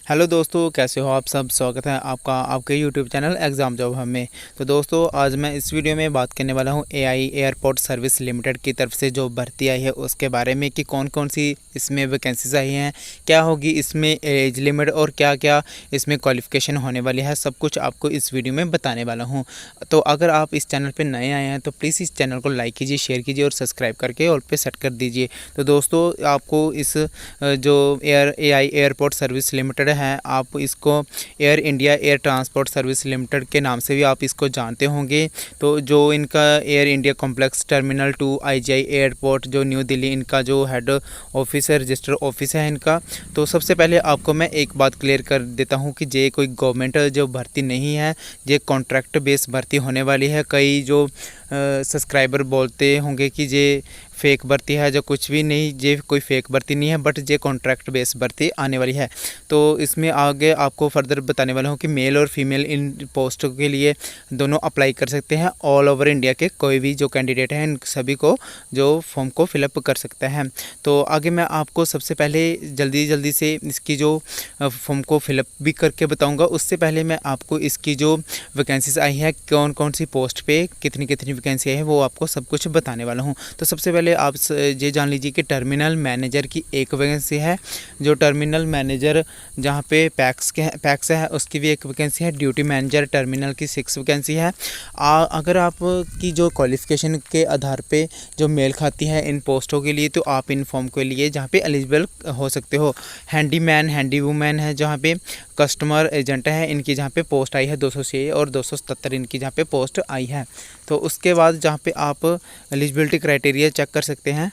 Hello दोस्तों, कैसे हो आप सब। स्वागत है आपका आपके यूट्यूब चैनल एग्ज़ाम जॉब हम में। तो दोस्तों, आज मैं इस वीडियो में बात करने वाला हूं एआई एयरपोर्ट सर्विस लिमिटेड की तरफ से जो भर्ती आई है उसके बारे में कि कौन कौन सी इसमें वैकेंसीज आई हैं, क्या होगी इसमें एज लिमिट और क्या क्या इसमें क्वालिफ़िकेशन होने वाली है। सब कुछ आपको इस वीडियो में बताने वाला हूँ। तो अगर आप इस चैनल पर नए आए हैं तो प्लीज़ इस चैनल को लाइक कीजिए, शेयर कीजिए और सब्सक्राइब करके ऑल पे सेट कर दीजिए। तो दोस्तों, आपको इस जो एआई एयरपोर्ट सर्विस लिमिटेड है, आप इसको air India air transport service limited के नाम से भी आप इसको जानते होंगे। तो जो इनका air India complex terminal 2 IGI airport जो न्यू दिल्ली इनका जो हेड ऑफिस है, रजिस्टर ऑफिस है इनका। तो सबसे पहले आपको मैं एक बात क्लियर कर देता हूँ कि ये कोई गवर्नमेंट जो भर्ती नहीं है, ये कॉन्ट्रैक्ट बेस भर्ती होने वाली है। कई जो सब्सक्राइबर बोलते होंगे कि ये फेक भर्ती है, जो कुछ भी नहीं, ये कोई फेक भर्ती नहीं है, बट ये कॉन्ट्रैक्ट बेस भर्ती आने वाली है। तो इसमें आगे आपको फर्दर बताने वाला हूँ कि मेल और फीमेल इन पोस्टों के लिए दोनों अप्लाई कर सकते हैं। ऑल ओवर इंडिया के कोई भी जो कैंडिडेट हैं इन सभी को जो फॉर्म को फिलअप कर सकते हैं। तो आगे मैं आपको सबसे पहले जल्दी से इसकी जो फॉर्म को फिलअप भी करके बताऊँगा। उससे पहले मैं आपको इसकी जो वैकेंसीज आई है, कौन कौन सी पोस्ट पे कितनी कितनी वैकेंसी है, वो आपको सब कुछ बताने वाला हूँ। तो सबसे पहले आप ये जान लीजिए कि टर्मिनल मैनेजर की एक वैकेंसी है। जो टर्मिनल मैनेजर जहाँ पे पैक्स है उसकी भी एक वैकेंसी है। ड्यूटी मैनेजर टर्मिनल की 6 वैकेंसी है। अगर आप की जो क्वालिफ़िकेशन के आधार पे जो मेल खाती है इन पोस्टों के लिए, तो आप इन फॉर्म के लिए जहाँ पे एलिजिबल हो सकते हो। हैंडीमैन, हैंडी वूमैन है जहाँ पे, कस्टमर एजेंट है इनकी जहाँ पे पोस्ट आई है 206 और 277 इनकी जहाँ पे पोस्ट आई है। तो उसके बाद जहाँ पे आप एलिजिबिलिटी क्राइटेरिया चेक कर सकते हैं।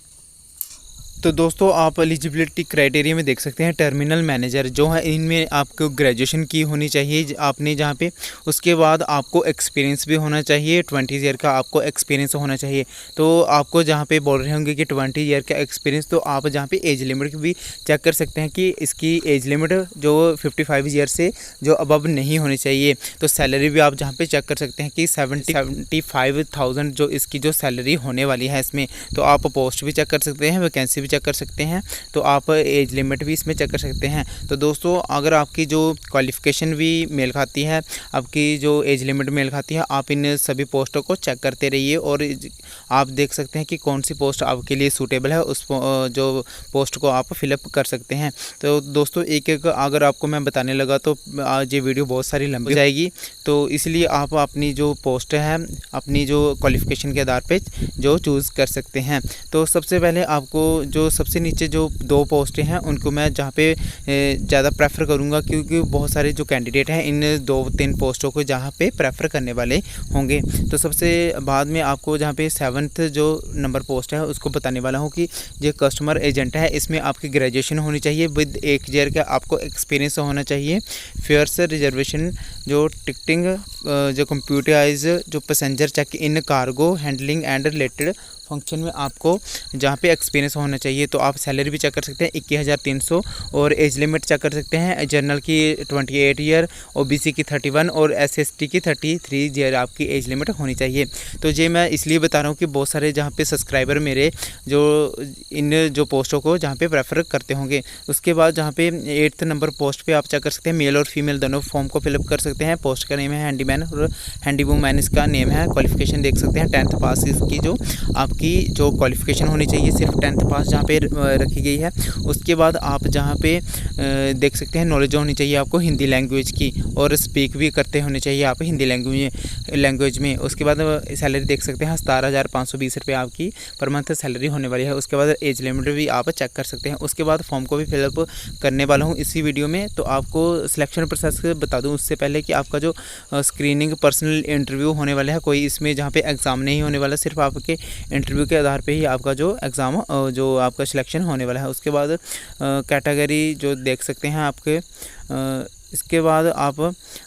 तो दोस्तों, आप एलिजिबिलिटी क्राइटेरिया में देख सकते हैं टर्मिनल मैनेजर जो है, इनमें आपको ग्रेजुएशन की होनी चाहिए आपने जहाँ पे। उसके बाद आपको एक्सपीरियंस भी होना चाहिए, 20 ईयर का आपको एक्सपीरियंस होना चाहिए। तो आपको जहाँ पे बोल रहे होंगे कि 20 ईयर का एक्सपीरियंस, तो आप जहाँ पे एज लिमिट भी चेक कर सकते हैं कि इसकी एज लिमिट जो 55 ईयर से जो अबव नहीं होनी चाहिए। तो सैलरी भी आप जहाँ पे चेक कर सकते हैं कि 75,000 जो इसकी जो सैलरी होने वाली है इसमें। तो आप पोस्ट भी चेक कर सकते हैं, वैकेंसी चेक कर सकते हैं, तो आप एज लिमिट भी इसमें चेक कर सकते हैं। तो दोस्तों, अगर आपकी जो क्वालिफ़िकेशन भी मेल खाती है, आपकी जो एज लिमिट मेल खाती है, आप इन सभी पोस्टों को चेक करते रहिए और आप देख सकते हैं कि कौन सी पोस्ट आपके लिए सूटेबल है। उस जो पोस्ट को आप फिलअप कर सकते हैं। तो दोस्तों, एक एक अगर आपको मैं बताने लगा तो आज ये वीडियो बहुत सारी लंबी जाएगी। तो इसलिए आप अपनी जो पोस्ट है अपनी जो क्वालिफ़िकेशन के आधार पे जो चूज़ कर सकते हैं। तो सबसे पहले आपको जो सबसे नीचे जो 2 पोस्टें हैं उनको मैं जहाँ पे ज़्यादा प्रेफर करूँगा, क्योंकि बहुत सारे जो कैंडिडेट हैं इन 2-3 पोस्टों को जहाँ पे प्रेफर करने वाले होंगे। तो सबसे बाद में आपको जहाँ पे 7th जो नंबर पोस्ट है उसको बताने वाला हूँ कि जो कस्टमर एजेंट है, इसमें आपकी ग्रेजुएशन होनी चाहिए विद 1 ईयर का आपको एक्सपीरियंस होना चाहिए। फेयर्स रिजर्वेशन जो टिकटिंग जो कंप्यूटराइज जो passenger check in cargo handling and related function में आपको जहाँ पे एक्सपीरियंस होना चाहिए। तो आप सैलरी भी चेक कर सकते हैं 21,300 और एज लिमिट चेक कर सकते हैं। जनरल की 28 ईयर, ओबीसी की 31 और एसएसटी की 33 ईयर आपकी एज लिमिट होनी चाहिए। तो ये मैं इसलिए बता रहा हूँ कि बहुत सारे जहाँ पे सब्सक्राइबर मेरे जो इन जो पोस्टों को जहाँ पे प्रेफर करते होंगे। उसके बाद जहाँ पे 8th नंबर पोस्ट पर आप चेक कर सकते हैं, मेल और फीमेल दोनों फॉर्म को फिलअप कर सकते हैं। पोस्ट का नेम है हैंडीमैन और हैंडी वूमैन इसका नेम है। क्वालिफिकेशन देख सकते हैं 10th पास इसकी की जो क्वालिफ़िकेशन होनी चाहिए सिर्फ 10th पास जहाँ पे रखी गई है। उसके बाद आप जहाँ पे देख सकते हैं नॉलेज होनी चाहिए आपको हिंदी लैंग्वेज की और स्पीक भी करते होने चाहिए आप हिंदी लैंग्वेज में। उसके बाद सैलरी देख सकते हैं 17,520 रुपये आपकी पर मंथ सैलरी होने वाली है। उसके बाद एज लिमिट भी आप चेक कर सकते हैं। उसके बाद फॉर्म को भी फिलअप करने वाला हूँ इसी वीडियो में। तो आपको सिलेक्शन प्रोसेस बता दूँ उससे पहले कि आपका जो स्क्रीनिंग पर्सनल इंटरव्यू होने वाला है, कोई इसमें जहाँ पे एग्ज़ाम नहीं होने वाला, सिर्फ आपके इंटरव्यू के आधार पे ही आपका जो एग्ज़ाम जो आपका सिलेक्शन होने वाला है। उसके बाद कैटेगरी जो देख सकते हैं आपके इसके बाद आप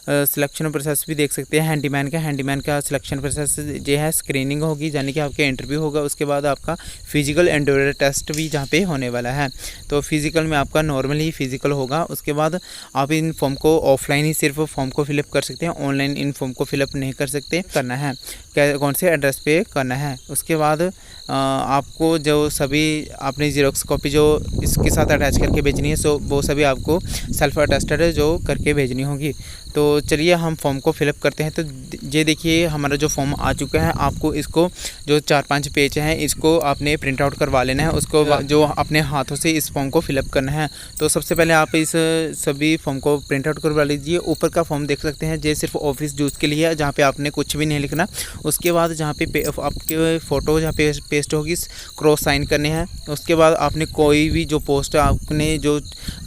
सिलेक्शन प्रोसेस भी देख सकते हैं। हैंडीमैन का सिलेक्शन प्रोसेस जो है स्क्रीनिंग होगी, यानी कि आपके इंटरव्यू होगा। उसके बाद आपका फिजिकल एंड्योरेंस टेस्ट भी जहाँ पे होने वाला है। तो फिजिकल में आपका नॉर्मली फिजिकल होगा। उसके बाद आप इन फॉर्म को ऑफलाइन ही सिर्फ फॉर्म को फिलअप कर सकते हैं, ऑनलाइन इन फॉर्म को फिलअप नहीं कर सकते। करना है कौन से एड्रेस पे करना है। उसके बाद आपको जो सभी अपनी जीरोक्स कॉपी जो इसके साथ अटैच करके भेजनी है, सो वो सभी आपको सेल्फ अटेस्टेड जो करके भेजनी होगी। तो चलिए हम फॉर्म को फिलअप करते हैं। तो ये देखिए हमारा जो फॉर्म आ चुका है। आपको इसको जो 4-5 पेज हैं इसको आपने प्रिंट आउट करवा लेना है। उसको जो अपने हाथों से इस फॉर्म को फिलअप करना है। तो सबसे पहले आप इस सभी फॉर्म को प्रिंट आउट करवा लीजिए। ऊपर का फॉर्म देख सकते हैं, ये सिर्फ ऑफिस यूज़ के लिए है, जहाँ पे आपने कुछ भी नहीं लिखना। उसके बाद जहाँ पे आपके फ़ोटो जहाँ पे पेस्ट होगी क्रॉस साइन करने हैं। उसके बाद आपने कोई भी जो पोस्ट आपने जो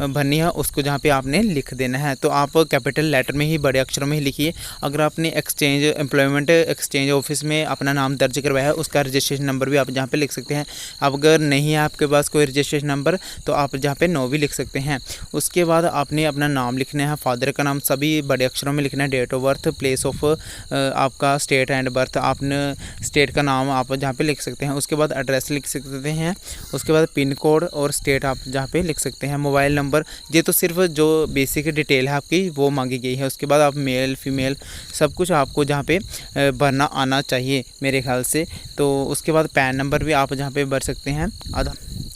भरनी है उसको जहाँ पे आपने लिख देना है। तो आप कैपिटल लेटर में ही बड़े अक्षरों में ही लिखिए। अगर आपने एम्प्लॉयमेंट एक्सचेंज ऑफिस में अपना नाम दर्ज करवाया है, उसका रजिस्ट्रेशन नंबर भी आप जहाँ पे लिख सकते हैं। अब अगर नहीं है आपके पास कोई रजिस्ट्रेशन नंबर, तो आप जहाँ पे नो भी लिख सकते हैं। उसके बाद आपने अपना नाम लिखना है, फादर का नाम सभी बड़े अक्षरों में लिखना है, date of birth, place of आपका स्टेट एंड बर्थ, आपने स्टेट का नाम आप जहाँ पे लिख सकते हैं। उसके बाद एड्रेस लिख सकते हैं। उसके बाद पिन कोड और स्टेट आप जहाँ पे लिख सकते हैं। मोबाइल नंबर, ये तो सिर्फ जो बेसिक डिटेल है आपकी वो मांगी गई है। उसके बाद आप मेल फीमेल सब कुछ आपको जहाँ पे भरना आना चाहिए मेरे ख्याल से। तो उसके बाद पैन नंबर भी आप जहाँ पे भर सकते हैं।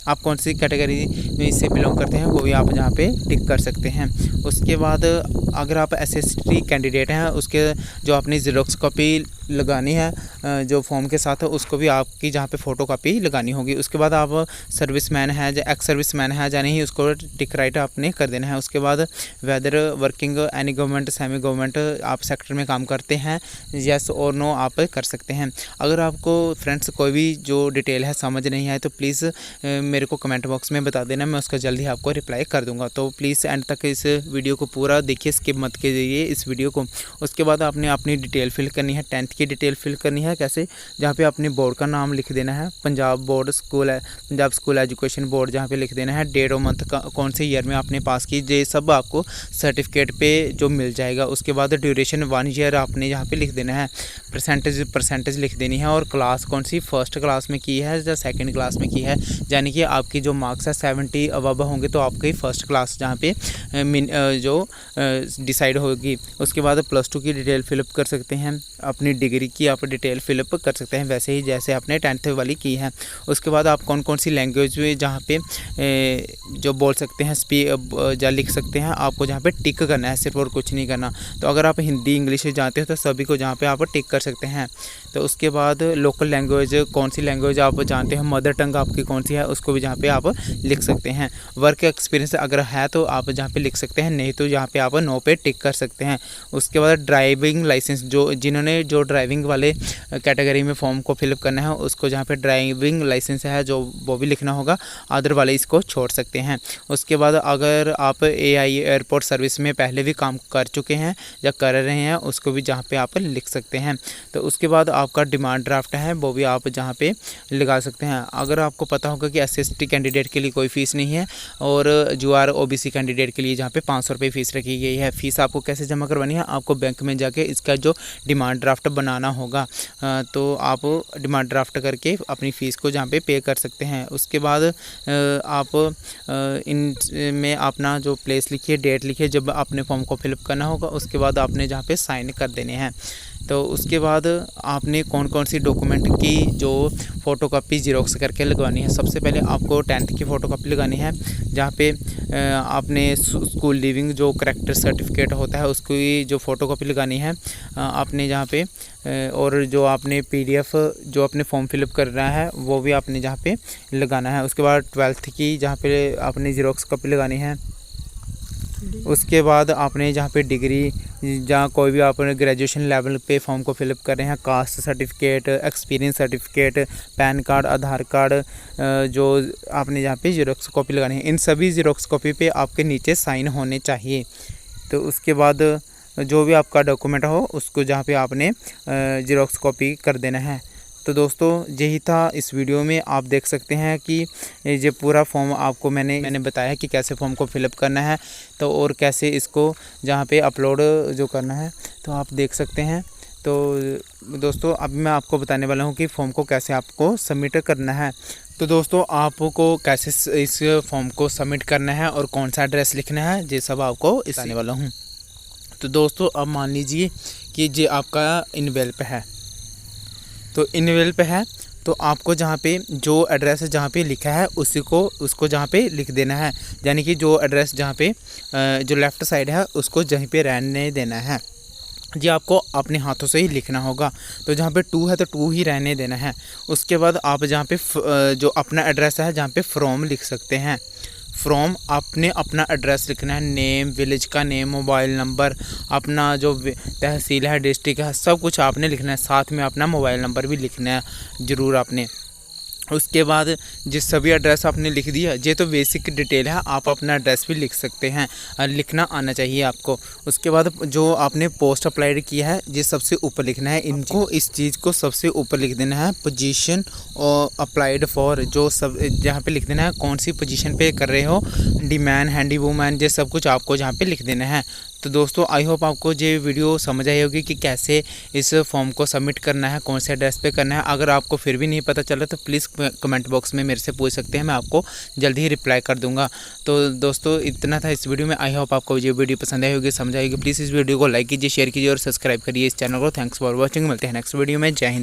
आप कौन सी कैटेगरी में इससे बिलोंग करते हैं वो भी आप जहाँ पे टिक कर सकते हैं। उसके बाद अगर आप एसएसटी कैंडिडेट हैं, उसके जो अपनी ज़ेरॉक्स कॉपी लगानी है जो फॉर्म के साथ, उसको भी आपकी जहाँ पे फ़ोटो कॉपी लगानी होगी। उसके बाद आप सर्विसमैन है या एक्स सर्विसमैन है या नहीं, उसको टिक राइट आपने कर देना है। उसके बाद whether working any government semi government आप सेक्टर में काम करते हैं, येस और नो आप कर सकते हैं। अगर आपको फ्रेंड्स कोई भी जो डिटेल है समझ नहीं आए तो प्लीज़ मेरे को कमेंट बॉक्स में बता देना, मैं उसका जल्दी आपको रिप्लाई कर दूंगा। तो प्लीज़ एंड तक इस वीडियो को पूरा देखिए, स्किप मत कीजिए इस वीडियो को। उसके बाद आपने अपनी डिटेल फिल करनी है, 10th की डिटेल फिल करनी है। कैसे? जहाँ पे अपने बोर्ड का नाम लिख देना है, पंजाब बोर्ड स्कूल है, पंजाब स्कूल एजुकेशन बोर्ड जहाँ पे लिख देना है। डेट और मंथ का कौन से ईयर में आपने पास की, ये सब आपको सर्टिफिकेट पे जो मिल जाएगा। उसके बाद ड्यूरेशन 1 ईयर आपने यहाँ पे लिख देना है। परसेंटेज लिख देनी है और क्लास कौन सी फर्स्ट क्लास में की है या सेकंड क्लास में की है, यानी कि आपकी जो मार्क्स है 70 अबव होंगे तो आपकी फ़र्स्ट क्लास जहाँ पे जो डिसाइड होगी। उसके बाद +2 की डिटेल फिलअप कर सकते हैं, अपनी डिग्री की आप डिटेल फिलअप कर सकते हैं वैसे ही जैसे आपने 10th वाली की है। उसके बाद आप कौन कौन सी लैंग्वेज में जहाँ पे जो बोल सकते हैं या लिख सकते हैं, आपको जहाँ पे टिक करना है सिर्फ और कुछ नहीं करना। तो अगर आप हिंदी इंग्लिश जानते हो तो सभी को जहाँ पे आप टिक कर सकते हैं। तो उसके बाद लोकल लैंग्वेज कौन सी लैंग्वेज आप जानते हैं, मदर टंग आपकी कौन सी है, उसको भी जहाँ पे आप लिख सकते हैं। वर्क एक्सपीरियंस अगर है तो आप जहाँ पे लिख सकते हैं, नहीं तो यहाँ पे आप नो पे टिक कर सकते हैं। उसके बाद ड्राइविंग लाइसेंस, जिन्होंने जो ड्राइविंग वाले कैटेगरी में फॉर्म को फिलअप करना है उसको जहाँ पे ड्राइविंग लाइसेंस है जो वो भी लिखना होगा, अदर वाले इसको छोड़ सकते हैं। उसके बाद अगर आप AI एयरपोर्ट सर्विस में पहले भी काम कर चुके हैं या कर रहे हैं, उसको भी जहाँ पे आप लिख सकते हैं। तो उसके बाद आपका डिमांड ड्राफ्ट है वो भी आप जहाँ पे लगा सकते हैं। अगर आपको पता होगा कि SST कैंडिडेट के लिए कोई फ़ीस नहीं है और JR OBC कैंडिडेट के लिए जहाँ पे 500 रुपये फ़ीस रखी गई है। फ़ीस आपको कैसे जमा करवानी है, आपको बैंक में जाके इसका जो डिमांड ड्राफ्ट बनाना होगा, तो आप डिमांड ड्राफ्ट करके अपनी फ़ीस को जहाँ पे पे कर सकते हैं। उसके बाद आप इन में अपना जो प्लेस लिखिए, डेट लिखिए जब आपने फॉर्म को फिलअप करना होगा। उसके बाद आपने जहाँ पे साइन कर देने हैं। तो उसके बाद आपने कौन कौन सी डॉक्यूमेंट की जो फ़ोटोकॉपी ज़ेरॉक्स करके लगवानी है। सबसे पहले आपको 10th की फ़ोटोकॉपी लगानी है, जहाँ पे आपने स्कूल लीविंग जो करैक्टर सर्टिफिकेट होता है उसकी जो फ़ोटोकॉपी लगानी है आपने जहाँ पे, और जो आपने PDF जो अपने फॉर्म फिलअप कर रहा है वो भी आपने जहाँ पे लगाना है। उसके बाद 12th की जहाँ पे आपने ज़ेरॉक्स कॉपी लगानी है। उसके बाद आपने जहाँ पे डिग्री, जहाँ कोई भी आपने ग्रेजुएशन लेवल पे फॉर्म को फिलअप कर रहे हैं, caste certificate, experience certificate, PAN card, Aadhaar card, जो आपने जहाँ पे ज़ेरॉक्स कॉपी लगानी है, इन सभी ज़ेरॉक्स कॉपी पे आपके नीचे साइन होने चाहिए। तो उसके बाद जो भी आपका डॉक्यूमेंट हो उसको जहाँ पे आपने ज़ेरॉक्स कॉपी कर देना है। तो दोस्तों यही था इस वीडियो में। आप देख सकते हैं कि ये पूरा फॉर्म आपको मैंने बताया कि कैसे फॉर्म को फिलअप करना है, तो और कैसे इसको जहाँ पे अपलोड जो करना है, तो आप देख सकते हैं। तो दोस्तों अब मैं आपको बताने वाला हूँ कि फॉर्म को कैसे आपको सबमिट करना है। तो दोस्तों आपको कैसे इस फॉर्म को सबमिट करना है और कौन सा एड्रेस लिखना है, ये सब आपको बताने वाला हूँ। तो दोस्तों अब मान लीजिए कि ये आपका इनवेलप है, तो इनवेलप है तो आपको जहाँ पे जो एड्रेस जहाँ पे लिखा है उसको जहाँ पे लिख देना है, यानी कि जो एड्रेस जहाँ पे जो लेफ़्ट साइड है उसको जहीं पे रहने देना है। जी आपको अपने हाथों से ही लिखना होगा। तो जहाँ पे 2 है तो 2 ही रहने देना है। उसके बाद आप जहाँ पे जो अपना एड्रेस है जहाँ पे फ्रॉम लिख सकते हैं, फ्रॉम आपने अपना एड्रेस लिखना है, नेम, विलेज का नेम, मोबाइल नंबर, अपना जो तहसील है, डिस्ट्रिक्ट है, सब कुछ आपने लिखना है। साथ में अपना मोबाइल नंबर भी लिखना है ज़रूर आपने। उसके बाद जिस सभी एड्रेस आपने लिख दिया, ये तो बेसिक डिटेल है, आप अपना एड्रेस भी लिख सकते हैं, लिखना आना चाहिए आपको। उसके बाद जो आपने पोस्ट अप्लाइड किया है ये सबसे ऊपर लिखना है। इनको इस चीज़ को सबसे ऊपर लिख देना है, पोजीशन और अप्लाइड फॉर, जो सब जहाँ पे लिख देना है कौन सी पोजीशन पे कर रहे हो, डीमैन, हैंडी वूमैन, ये सब कुछ आपको जहाँ पे लिख देना है। तो दोस्तों आई होप आपको ये वीडियो समझ आई होगी कि कैसे इस फॉर्म को सबमिट करना है, कौन से एड्रेस पे करना है। अगर आपको फिर भी नहीं पता चला तो प्लीज़ कमेंट बॉक्स में मेरे से पूछ सकते हैं, मैं आपको जल्दी ही रिप्लाई कर दूंगा। तो दोस्तों इतना था इस वीडियो में। आई होप आपको ये वीडियो पसंद आई होगी, समझ आएगी। प्लीज़ इस वीडियो को लाइक कीजिए, शेयर कीजिए और सब्सक्राइब करिए इस चैनल को। Thanks for watching. मिलते हैं नेक्स्ट वीडियो में। जय हिंद।